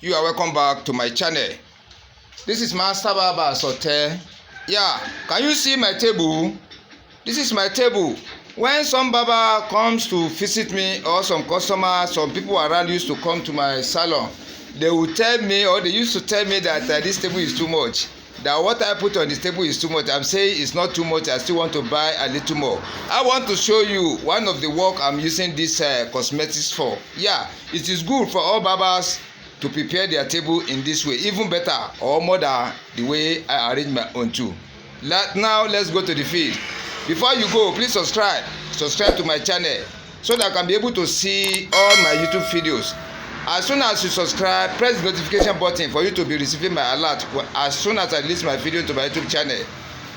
You are welcome back to my channel. This is Master Barber Hotel. Yeah, can you see my table? This is my table. When some barber comes to visit me, or some customers, some people around used to come to my salon, they will tell me, or they used to tell me that this table is too much, that what I put on this table is too much. I'm saying it's not too much. I still want to buy a little more. I want to show you one of the work I'm using this CosmeticS for. Yeah, it is good for all barbers to prepare their table in this way, even better or more than the way I arrange my own too. Now let's go to the feed. Before you go, please subscribe to my channel so that I can be able to see all my YouTube videos. As soon as you subscribe, press the notification button for you to be receiving my alert. As soon as I release my video to my YouTube channel,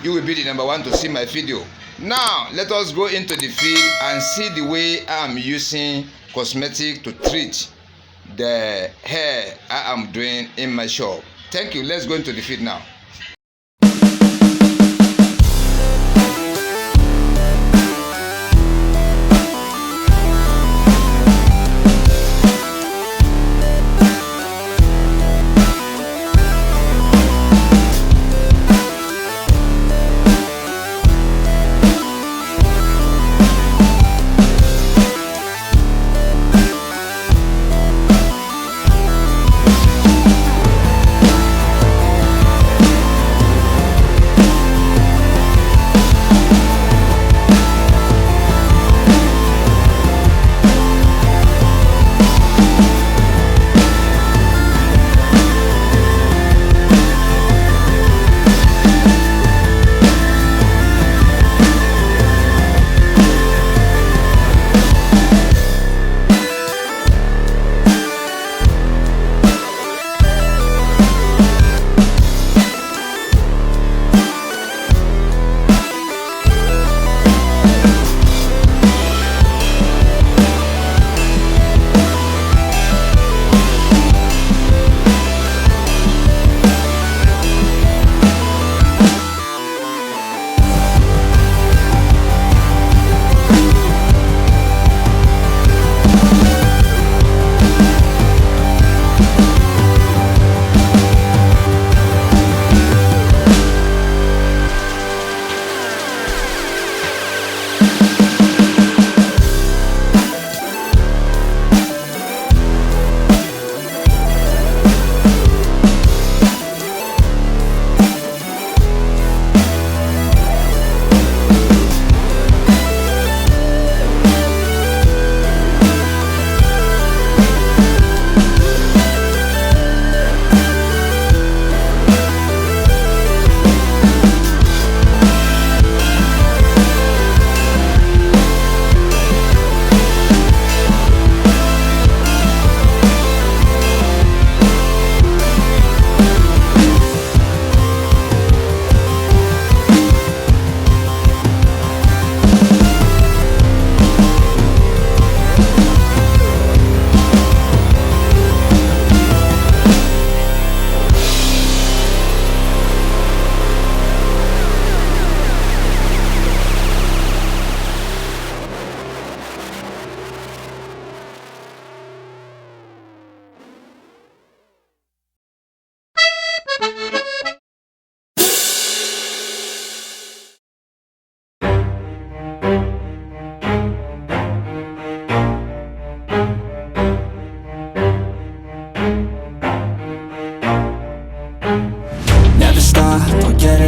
you will be the number one to see my video. Now let us go into the field and see the way I am using cosmetic to treat the hair I am doing in my shop. Thank you. Let's go into the field now.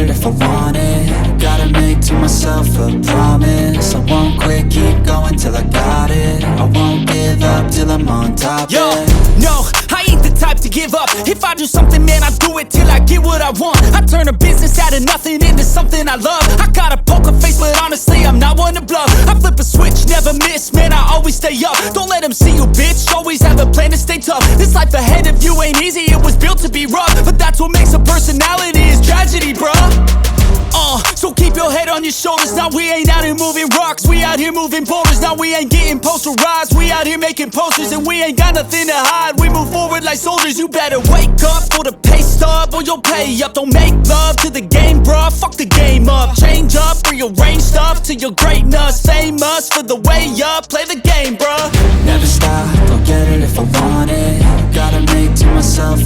If I want it, gotta make to myself a promise. I won't quit, keep going till I got it. I won't give up till I'm on top. Yo, no, I ain't the type to give up. If I do something, man, I do it till I get what I want. I turn a business out of nothing into something I love. I got a poker face, but honestly, I'm not one to bluff. I flip a switch, never miss, man, I always stay up. Don't let them see you, bitch, always have a plan to stay tough. This life ahead of you ain't easy, it was built to be rough. But that's what makes a personality, is tragedy, bruh. So keep your head on your shoulders. Now we ain't out here moving rocks, we out here moving boulders. Now we ain't getting posterized, we out here making posters. And we ain't got nothing to hide, we move forward like soldiers. You better wake up for the pay stub, or you'll pay up. Don't make love to the game, bruh, fuck the game up. Change up, rearrange stuff to your greatness. Famous for the way up, play the game, bruh. Never stop, I'll get it if I want it. Gotta make to myself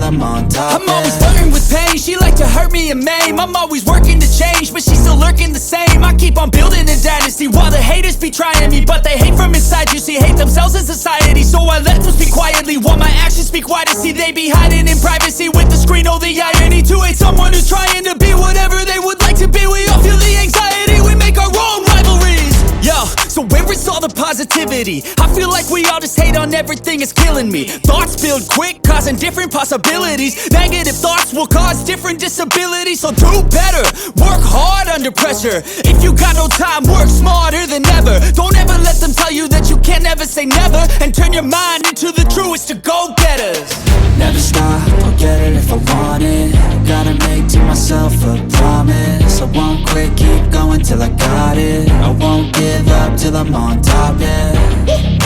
till I'm on top. I'm always flirting with pain, she like to hurt me and maim. I'm always working to change, but she's still lurking the same. I keep on building a dynasty while the haters be trying me, but they hate from inside. You see, hate themselves in society, so I let them speak quietly while my actions speak wider. See, they be hiding in privacy with the screen. Oh, the irony to hate someone who's trying to be whatever they would like to be. We all feel the anxiety, we make our own rivalries. Yo, so where is all the positivity? I feel like we all just hate on everything, it's killing me. Thoughts build quick, causing different possibilities. Negative thoughts will cause different disabilities. So do better, work hard under pressure. If you got no time, work smarter than ever. Don't ever let them tell you that you can't never say never. And turn your mind into the truest to go-getters. Never stop, I'll get it if I want it. Gotta make to myself a promise. I won't quit, keep going till I got it. I won't give up till I'm on top, yeah.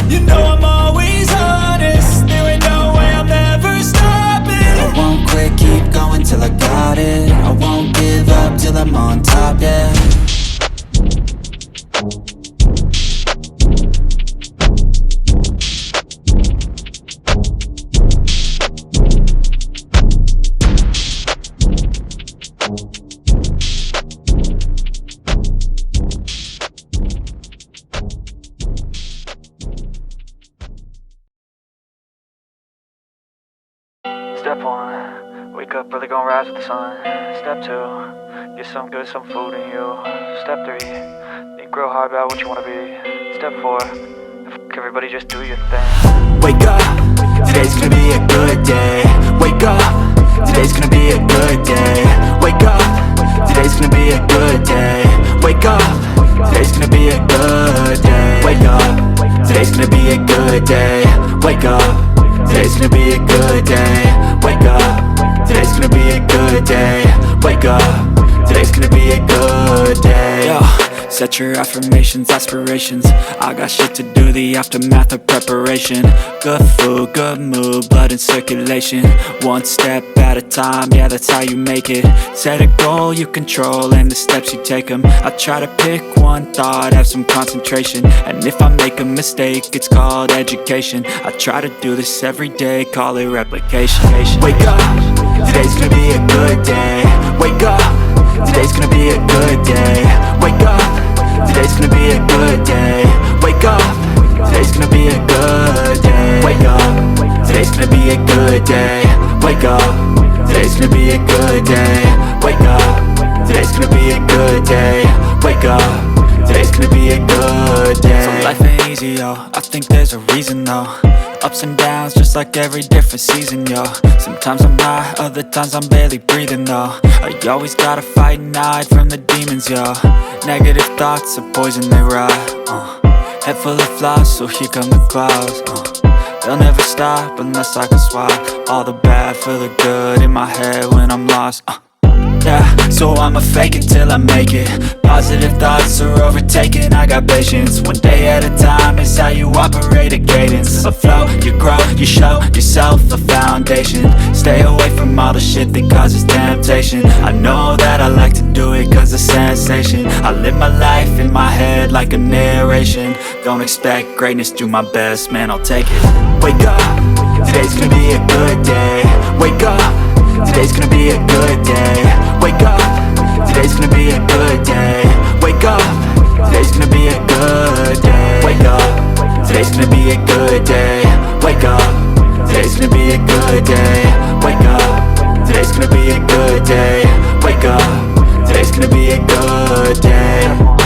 You know I'm always honest, there ain't no way I'm ever stopping. I won't quit, keep going till I got it. I won't give up till I'm on top, yeah. Step 1, wake up early, gon' rise with the sun. Step 2, get some good, some food in you. Step 3, think real hard about what you wanna be. Step 4, f everybody, just do your thing. Wake up, today's gonna be a good day. Wake up, today's gonna be a good day. Wake up, today's gonna be a good day. Wake up, today's gonna be a good day. Wake up, today's gonna be a good day. Wake up, today's gonna be a good day. Wake up, today's gonna be a good day. Wake up, today's gonna be a good day. Yo, set your affirmations, aspirations. I got shit to do, the aftermath of preparation. Good food, good mood, blood in circulation. One step at a time, yeah, that's how you make it. Set a goal you control and the steps you take them. I try to pick one thought, have some concentration. And if I make a mistake, it's called education. I try to do this every day, call it replication. Wake up, today's gonna be a good day. Wake up, today's gonna be a good day. Wake up, today's gonna be a good day. Wake up, today's gonna be a good day. Wake up, today's gonna be a good day. Wake up, today's gonna be a good day. Wake up, today's gonna be a good day. Wake up, today's gonna be a good day. So life ain't easy, yo, I think there's a reason though. Ups and downs, just like every different season, yo. Sometimes I'm high, other times I'm barely breathing, though. I always gotta fight and hide from the demons, yo. Negative thoughts are poison, they rot. Head full of flies, so here come the clouds. They'll never stop unless I can swap all the bad for the good in my head when I'm lost. Yeah, so I'ma fake it till I make it. Positive thoughts are overtaken, I got patience. One day at a time is how you operate a cadence. A flow, you grow, you show yourself a foundation. Stay away from all the shit that causes temptation. I know that I like to do it cause it's sensation. I live my life in my head like a narration. Don't expect greatness, do my best, man, I'll take it. Wake up, today's gonna be a good day. Wake up, today's gonna be a good day. Wake up, today's gonna be a good day. Wake up, today's gonna be a good day. Wake up, today's gonna be a good day. Wake up, today's gonna be a good day. Wake up, today's gonna be a good day. Wake up, today's gonna be a good day.